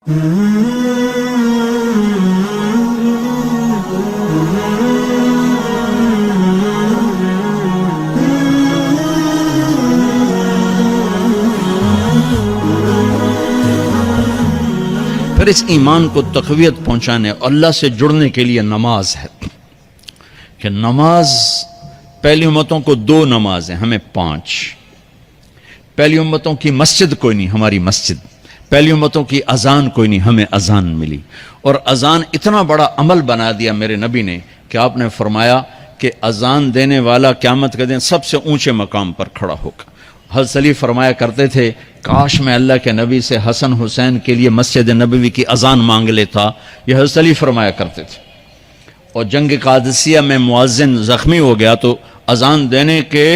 پھر اس ایمان کو تقویت پہنچانے اللہ سے جڑنے کے لیے نماز ہے کہ نماز پہلی امتوں کو 2 نمازیں، ہمیں 5۔ پہلی امتوں کی مسجد کوئی نہیں، ہماری مسجد۔ پہلی امتوں کی اذان کوئی نہیں، ہمیں اذان ملی۔ اور اذان اتنا بڑا عمل بنا دیا میرے نبی نے کہ آپ نے فرمایا کہ اذان دینے والا قیامت کے دن سب سے اونچے مقام پر کھڑا ہوگا۔ حضرت علی فرمایا کرتے تھے کاش میں اللہ کے نبی سے حسن حسین کے لیے مسجد نبوی کی اذان مانگ لیتا، یہ حضرت علی فرمایا کرتے تھے۔ اور جنگ قادسیہ میں مؤذن زخمی ہو گیا تو اذان دینے کے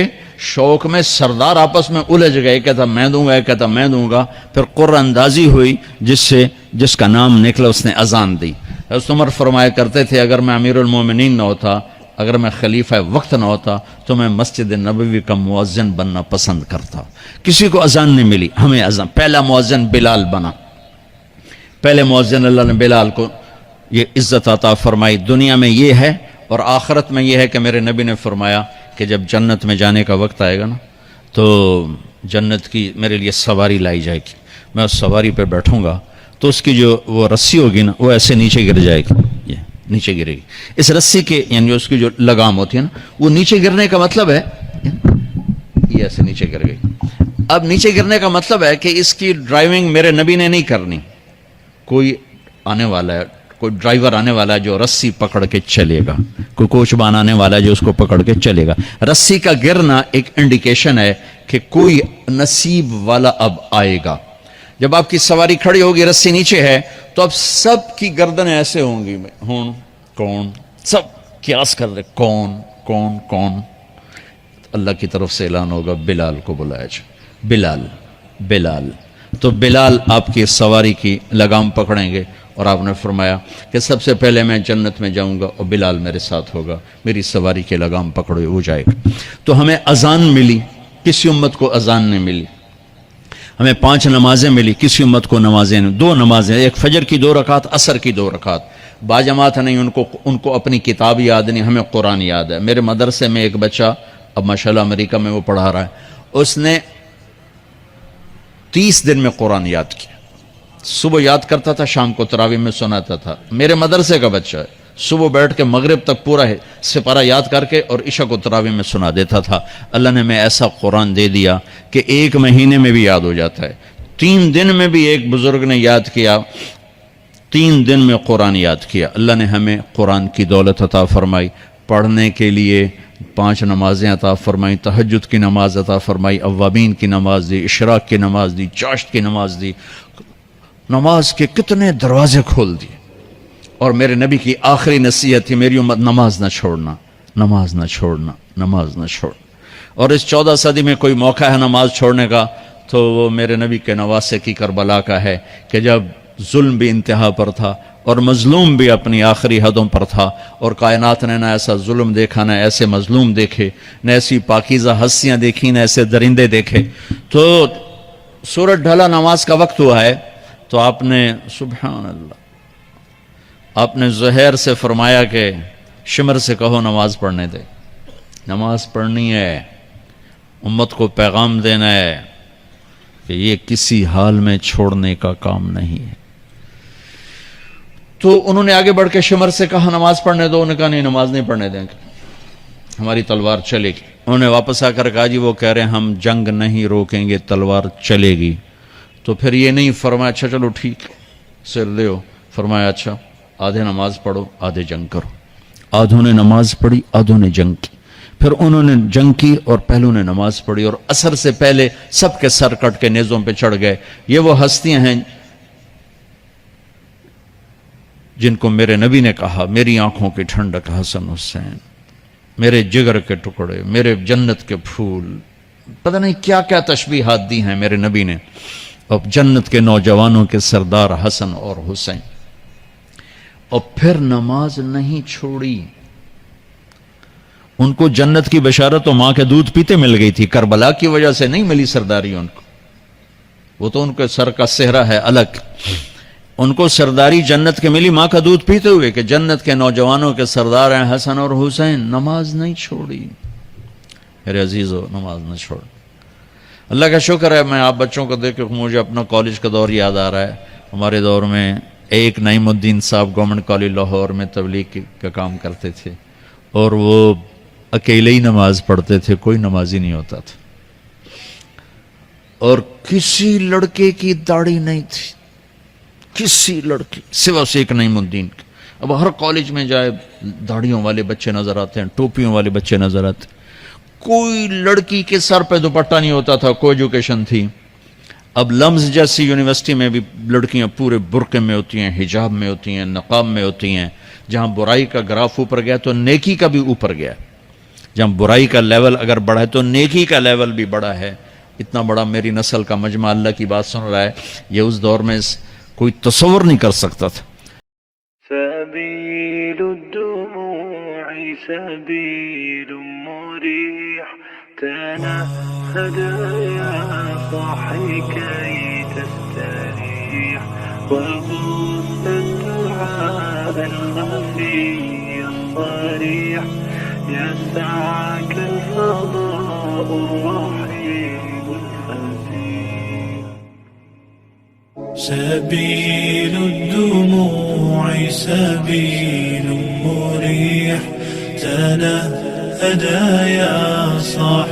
شوق میں سردار آپس میں الجھ گئے، کہتا میں دوں گا، کہتا میں دوں گا۔ پھر قرہ اندازی ہوئی، جس کا نام نکلا اس نے اذان دی۔ حضرت عمر فرمایا کرتے تھے اگر میں امیر المومنین نہ ہوتا، اگر میں خلیفہ وقت نہ ہوتا تو میں مسجد نبوی کا مؤذن بننا پسند کرتا۔ کسی کو اذان نہیں ملی، ہمیں اذان۔ پہلا مؤذن بلال بنا، پہلے مؤذن اللہ نے بلال کو یہ عزت عطا فرمائی۔ دنیا میں یہ ہے اور آخرت میں یہ ہے کہ میرے نبی نے فرمایا کہ جب جنت میں جانے کا وقت آئے گا نا تو جنت کی میرے لیے سواری لائی جائے گی، میں اس سواری پہ بیٹھوں گا تو اس کی جو وہ رسی ہوگی نا وہ ایسے نیچے گر جائے گی، یہ نیچے گرے گی۔ اس رسی کے یعنی اس کی جو لگام ہوتی ہے نا وہ نیچے گرنے کا مطلب ہے یہ ایسے نیچے گر گئی۔ اب نیچے گرنے کا مطلب ہے کہ اس کی ڈرائیونگ میرے نبی نے نہیں کرنی، کوئی آنے والا ہے، کوئی ڈرائیور آنے والا ہے جو رسی پکڑ کے چلے گا، کوئی کوچبان آنے والا ہے جو اس کو پکڑ کے چلے گا۔ رسی کا گرنا ایک انڈیکیشن ہے کہ کوئی نصیب والا اب آئے گا۔ جب آپ کی سواری کھڑی ہوگی، رسی نیچے ہے، تو اب سب کی گردنیں ایسے ہوں گی، کون سب قیاس کر رہے کون کون کون۔ اللہ کی طرف سے اعلان ہوگا بلال کو بلایا جائے، بلال بلال۔ تو بلال آپ کی سواری کی لگام پکڑیں گے اور آپ نے فرمایا کہ سب سے پہلے میں جنت میں جاؤں گا اور بلال میرے ساتھ ہوگا، میری سواری کی لگام پکڑے ہو جائے گا۔ تو ہمیں اذان ملی، کسی امت کو اذان نہیں ملی۔ ہمیں 5 نمازیں ملی، کسی امت کو نمازیں نہیں۔ 2 نمازیں، ایک فجر کی 2 رکعت، عصر کی 2 رکعت۔ باجماعت نہیں، ان کو اپنی کتاب یاد نہیں، ہمیں قرآن یاد ہے۔ میرے مدرسے میں ایک بچہ اب ماشاءاللہ امریکہ میں وہ پڑھا رہا ہے، اس نے 30 دن میں قرآن یاد کیا۔ صبح یاد کرتا تھا، شام کو تراویح میں سناتا تھا۔ میرے مدرسے کا بچہ ہے، صبح بیٹھ کے مغرب تک پورا ہے سپارہ یاد کر کے اور عشاء کو تراویح میں سنا دیتا تھا۔ اللہ نے میں ایسا قرآن دے دیا کہ 1 مہینے میں بھی یاد ہو جاتا ہے۔ 3 دن میں بھی ایک بزرگ نے یاد کیا، 3 دن میں قرآن یاد کیا۔ اللہ نے ہمیں قرآن کی دولت عطا فرمائی، پڑھنے کے لیے 5 نمازیں عطا فرمائی، تہجد کی نماز عطا فرمائی، اوابین کی نماز دی، اشراق کی نماز دی، چاشت کی نماز دی۔ نماز کے کتنے دروازے کھول دیے۔ اور میرے نبی کی آخری نصیحت تھی میری امت نماز نہ چھوڑنا، نماز نہ چھوڑنا، نماز نہ چھوڑنا۔ اور اس 14 صدی میں کوئی موقع ہے نماز چھوڑنے کا تو وہ میرے نبی کے نواسے کی کربلا کا ہے کہ جب ظلم بھی انتہا پر تھا اور مظلوم بھی اپنی آخری حدوں پر تھا، اور کائنات نے نہ ایسا ظلم دیکھا، نہ ایسے مظلوم دیکھے، نہ ایسی پاکیزہ ہستیاں دیکھی، نہ ایسے درندے دیکھے۔ تو سورج ڈھلا، نماز کا وقت ہوا ہے، تو آپ نے سبحان اللہ، آپ نے زہیر سے فرمایا کہ شمر سے کہو نماز پڑھنے دے، نماز پڑھنی ہے، امت کو پیغام دینا ہے کہ یہ کسی حال میں چھوڑنے کا کام نہیں ہے۔ تو انہوں نے آگے بڑھ کے شمر سے کہا نماز پڑھنے دو، انہوں نے کہا نہیں نماز نہیں پڑھنے دیں گے، ہماری تلوار چلے گی۔ انہوں نے واپس آ کر کہا جی وہ کہہ رہے ہیں ہم جنگ نہیں روکیں گے، تلوار چلے گی۔ تو پھر یہ نہیں فرمایا اچھا چلو ٹھیک سر لے ہو، فرمایا اچھا آدھے نماز پڑھو آدھے جنگ کرو۔ آدھوں نے نماز پڑھی، آدھوں نے جنگ کی۔ پھر انہوں نے جنگ کی اور پہلوں نے نماز پڑھی، اور عصر سے پہلے سب کے سر کٹ کے نیزوں پہ چڑھ گئے۔ یہ وہ ہستیاں ہیں جن کو میرے نبی نے کہا میری آنکھوں کی ٹھنڈک حسن حسین، میرے جگر کے ٹکڑے، میرے جنت کے پھول، پتہ نہیں کیا کیا تشبیہات دی ہیں میرے نبی نے۔ اب جنت کے نوجوانوں کے سردار حسن اور حسین۔ اور پھر نماز نہیں چھوڑی۔ ان کو جنت کی بشارت تو ماں کے دودھ پیتے مل گئی تھی، کربلا کی وجہ سے نہیں ملی سرداری ان کو، وہ تو ان کے سر کا صحرا ہے الگ۔ ان کو سرداری جنت کے ملی ماں کا دودھ پیتے ہوئے کہ جنت کے نوجوانوں کے سردار ہیں حسن اور حسین. نماز نہیں چھوڑی. میرے عزیزو نماز نہ چھوڑ. اللہ کا شکر ہے میں آپ بچوں کو دیکھ کے مجھے اپنا کالج کا دور یاد آ رہا ہے. ہمارے دور میں ایک نعیم الدین صاحب گورنمنٹ کالج لاہور میں تبلیغ کا کام کرتے تھے اور وہ اکیلے ہی نماز پڑھتے تھے, کوئی نمازی نہیں ہوتا تھا, اور کسی لڑکے کی داڑھی نہیں تھی, کسی لڑکی سوا سے ایک نعیم الدین کی. اب ہر کالج میں جائے داڑھیوں والے بچے نظر آتے ہیں, ٹوپیوں والے بچے نظر آتے ہیں. کوئی لڑکی کے سر پہ دوپٹہ نہیں ہوتا تھا, کوئی ایجوکیشن تھی. اب لمز جیسی یونیورسٹی میں بھی لڑکیاں پورے برقعے میں ہوتی ہیں, حجاب میں ہوتی ہیں, نقاب میں ہوتی ہیں. جہاں برائی کا گراف اوپر گیا تو نیکی کا بھی اوپر گیا. جہاں برائی کا لیول اگر بڑھا ہے تو نیکی کا لیول بھی بڑا ہے. اتنا بڑا میری نسل کا مجمع اللہ کی بات سن رہا ہے, یہ اس دور میں کوئی تصور نہیں کر سکتا تھا. سبيل الدموع سبيل مريح تنهد يا صاحي كي تستريح وغص الدعاء الخفي الصريح يسعك الفضاء الرحيم الفسيح. سبيل الدموع سبيل مريح تنهد يا صاحي